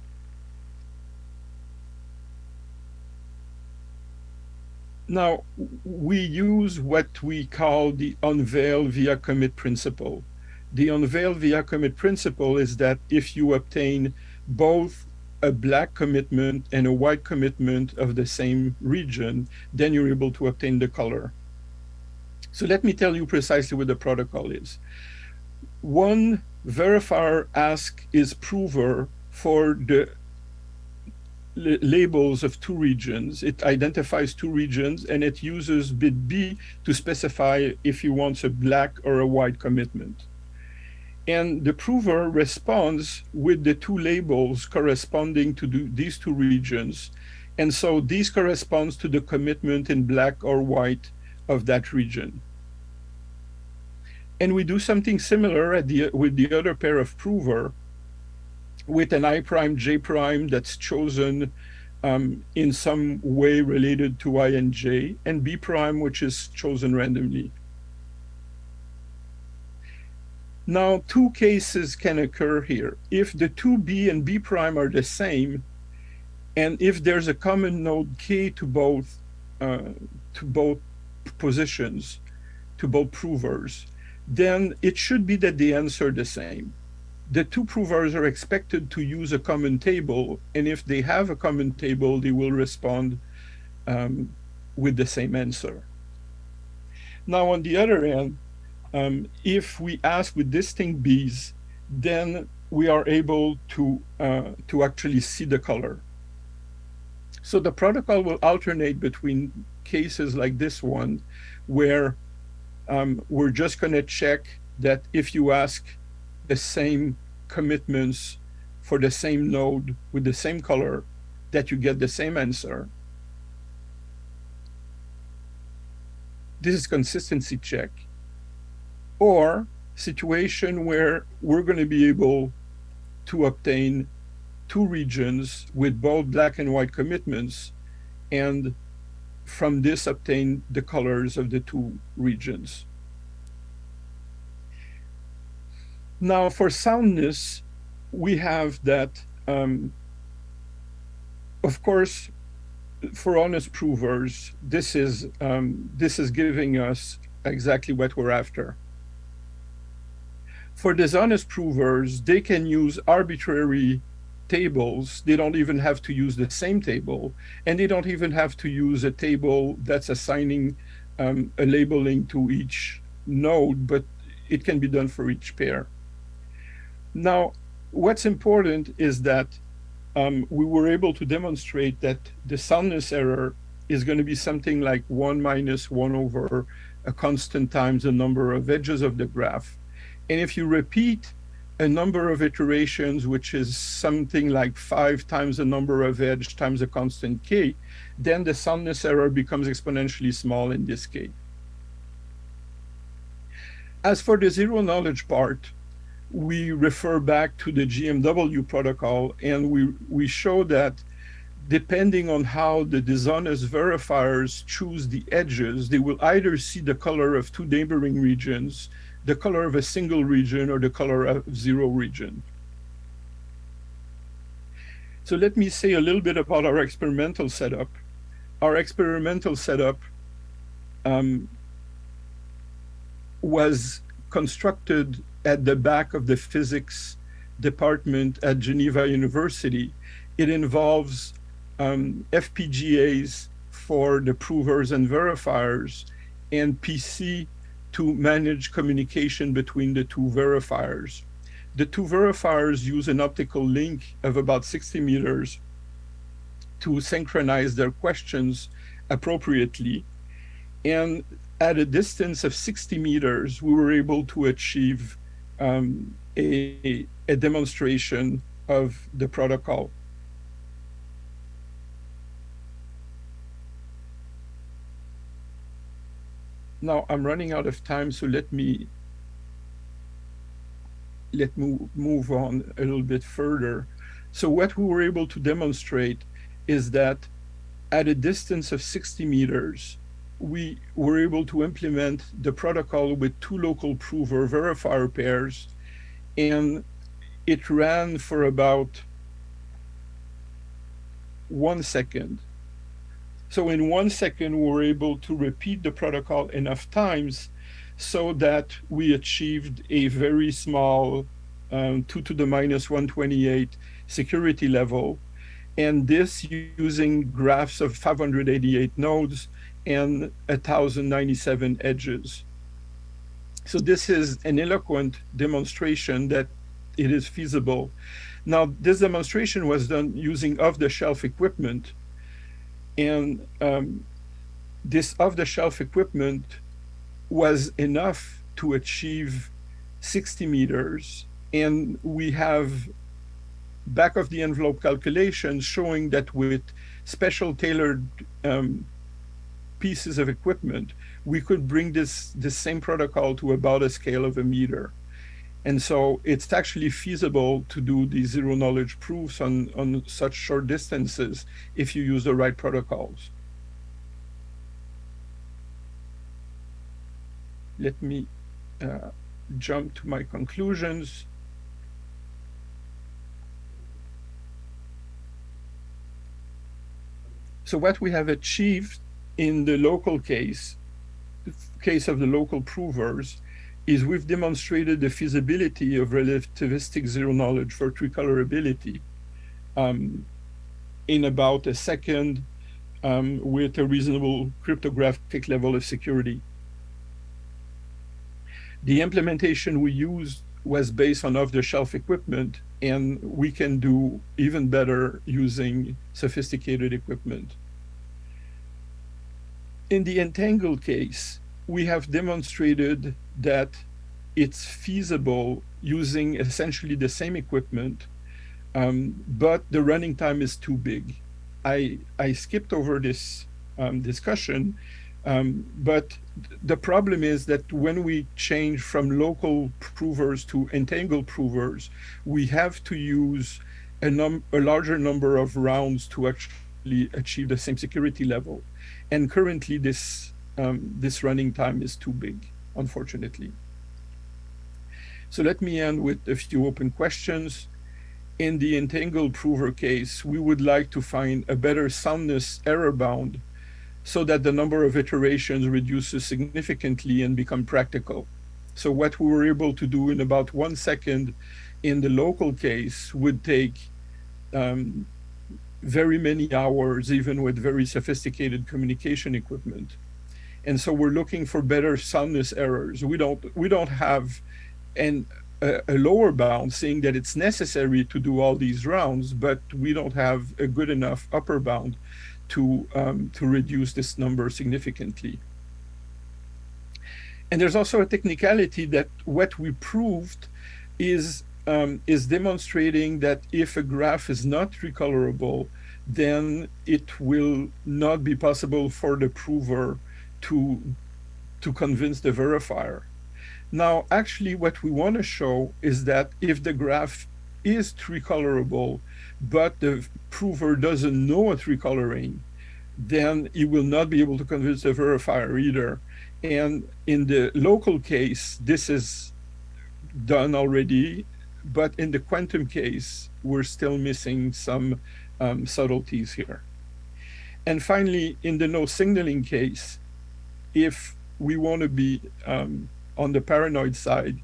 Now, we use what we call the unveil via commit principle. The unveil via commit principle is that if you obtain both a black commitment and a white commitment of the same region, then you're able to obtain the color. So let me tell you precisely what the protocol is. One verifier asks its prover for the labels of two regions. It identifies two regions and it uses bit B to specify if he wants a black or a white commitment. And the prover responds with the two labels corresponding to these two regions. And so these corresponds to the commitment in black or white of that region. And we do something similar with the other pair of prover, with an I prime, J prime that's chosen in some way related to I and J, and B prime, which is chosen randomly. Now, two cases can occur here. If the two B and B prime are the same, and if there's a common node K to both positions, to both provers, then it should be that they answer the same. The two provers are expected to use a common table, and if they have a common table, they will respond with the same answer. Now, on the other end, if we ask with distinct Bs, then we are able to actually see the color. So the protocol will alternate between cases like this one, where we're just going to check that if you ask the same commitments for the same node with the same color, that you get the same answer. This is consistency check. Or situation where we're going to be able to obtain two regions with both black and white commitments, and from this obtain the colors of the two regions. Now, for soundness, we have that, of course, for honest provers, this is giving us exactly what we're after. For dishonest provers, they can use arbitrary tables. They don't even have to use the same table, and they don't even have to use a table that's assigning a labeling to each node, but it can be done for each pair. Now, what's important is that we were able to demonstrate that the soundness error is going to be something like 1 minus 1 over a constant times the number of edges of the graph. And if you repeat a number of iterations, which is something like 5 times the number of edge times a constant k, then the soundness error becomes exponentially small in this case. As for the zero knowledge part, we refer back to the GMW protocol, and we show that depending on how the dishonest verifiers choose the edges, they will either see the color of two neighboring regions, the color of a single region, or the color of zero region. So let me say a little bit about our experimental setup. Our experimental setup was constructed at the back of the physics department at Geneva University. It involves FPGAs for the provers and verifiers and PC to manage communication between the two verifiers. The two verifiers use an optical link of about 60 meters to synchronize their questions appropriately. And at a distance of 60 meters, we were able to achieve a demonstration of the protocol. Now I'm running out of time, so let me move on a little bit further. So what we were able to demonstrate is that at a distance of 60 meters, we were able to implement the protocol with two local prover verifier pairs, and it ran for about 1 second. So in 1 second, we were able to repeat the protocol enough times so that we achieved a very small 2 to the minus 128 security level, and this using graphs of 588 nodes and 1,097 edges. So this is an eloquent demonstration that it is feasible. Now, this demonstration was done using off-the-shelf equipment, and this off-the-shelf equipment was enough to achieve 60 meters, and we have back-of-the-envelope calculations showing that with special tailored pieces of equipment, we could bring this same protocol to about a scale of a meter. And so it's actually feasible to do these zero-knowledge proofs on such short distances if you use the right protocols. Let me jump to my conclusions. So what we have achieved in the local case of the local provers, is we've demonstrated the feasibility of relativistic zero knowledge for tricolorability in about a second with a reasonable cryptographic level of security. The implementation we used was based on off-the-shelf equipment, and we can do even better using sophisticated equipment. In the entangled case, we have demonstrated that it's feasible using essentially the same equipment, but the running time is too big. I skipped over this discussion, but the problem is that when we change from local provers to entangled provers, we have to use a larger number of rounds to actually achieve the same security level. And currently this running time is too big, unfortunately. So let me end with a few open questions. In the entangled prover case, we would like to find a better soundness error bound so that the number of iterations reduces significantly and become practical. So what we were able to do in about 1 second in the local case would take very many hours, even with very sophisticated communication equipment. And so we're looking for better soundness errors. We don't have a lower bound saying that it's necessary to do all these rounds, but we don't have a good enough upper bound to reduce this number significantly. And there's also a technicality that what we proved is demonstrating that if a graph is not recolorable, then it will not be possible for the prover to convince the verifier. Now, actually, what we want to show is that if the graph is tricolorable, but the prover doesn't know a tricoloring, then you will not be able to convince the verifier either. And in the local case, this is done already, but in the quantum case, we're still missing some subtleties here. And finally, in the no signaling case, if we want to be on the paranoid side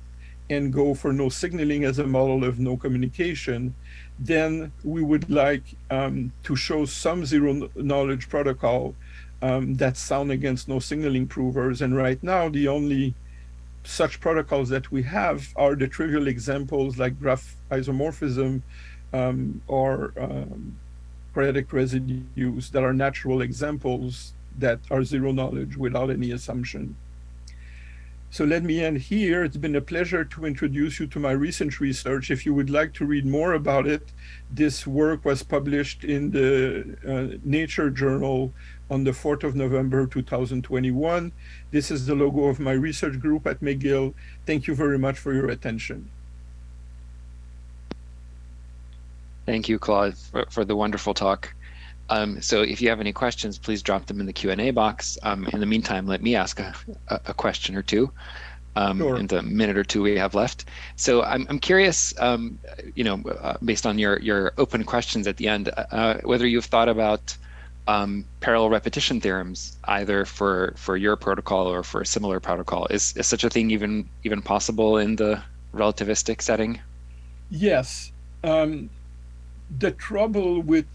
and go for no signaling as a model of no communication, then we would like to show some zero knowledge protocol that's sound against no signaling provers. And right now, the only such protocols that we have are the trivial examples like graph isomorphism or quadratic residues that are natural examples that are zero knowledge without any assumption. So let me end here. It's been a pleasure to introduce you to my recent research. If you would like to read more about it, this work was published in the Nature Journal on the 4th of November, 2021. This is the logo of my research group at McGill. Thank you very much for your attention. Thank you, Claude, for the wonderful talk. So if you have any questions, please drop them in the Q&A box. In the meantime, let me ask a question or two Sure. in the minute or two we have left. So I'm curious, based on your open questions at the end, whether you've thought about parallel repetition theorems, either for your protocol or for a similar protocol. Is such a thing even possible in the relativistic setting? Yes. The trouble with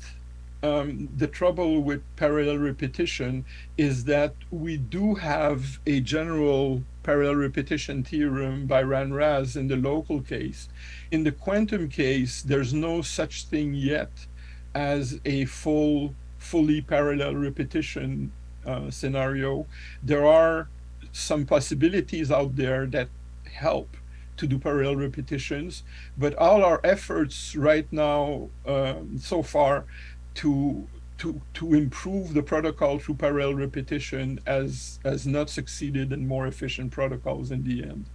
parallel repetition is that we do have a general parallel repetition theorem by Ran-Raz in the local case. In the quantum case, there's no such thing yet as a fully parallel repetition scenario. There are some possibilities out there that help to do parallel repetitions, but all our efforts right now so far to improve the protocol through parallel repetition has not succeeded in more efficient protocols in the end.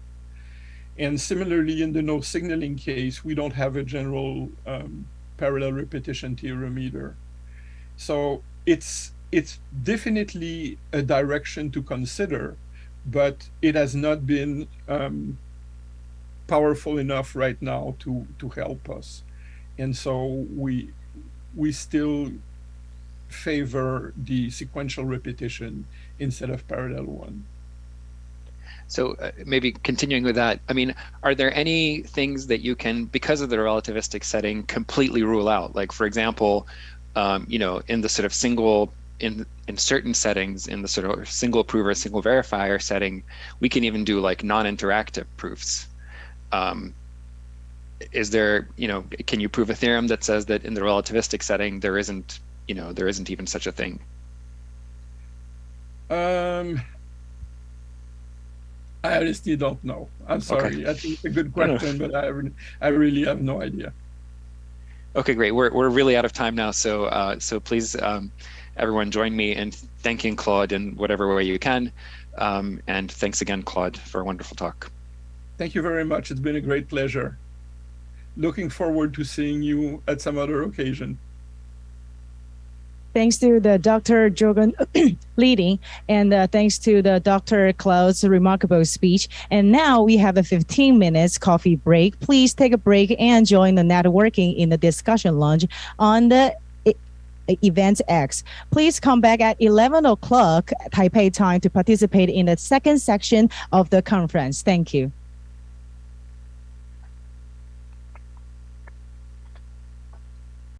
And similarly, in the no signaling case, we don't have a general parallel repetition theorem either. So it's definitely a direction to consider, but it has not been powerful enough right now to help us. And so we still favor the sequential repetition instead of parallel one. So maybe continuing with that, I mean, are there any things that you can, because of the relativistic setting, completely rule out? Like, for example, in the sort of single, in certain settings, in the sort of single prover, single verifier setting, we can even do like non-interactive proofs. Is there, can you prove a theorem that says that in the relativistic setting there isn't even such a thing? I honestly don't know. I'm sorry. Okay. I think it's a good question, but I really have no idea. Okay, great. We're really out of time now, so please, everyone, join me in thanking Claude in whatever way you can, and thanks again, Claude, for a wonderful talk. Thank you very much. It's been a great pleasure. Looking forward to seeing you at some other occasion. Thanks to the Dr. Jorgen leading, and thanks to the Dr. Claude's remarkable speech. And now we have a 15 minutes coffee break. Please take a break and join the networking in the discussion lounge on the Events X. Please come back at 11 o'clock Taipei time to participate in the second section of the conference. Thank you.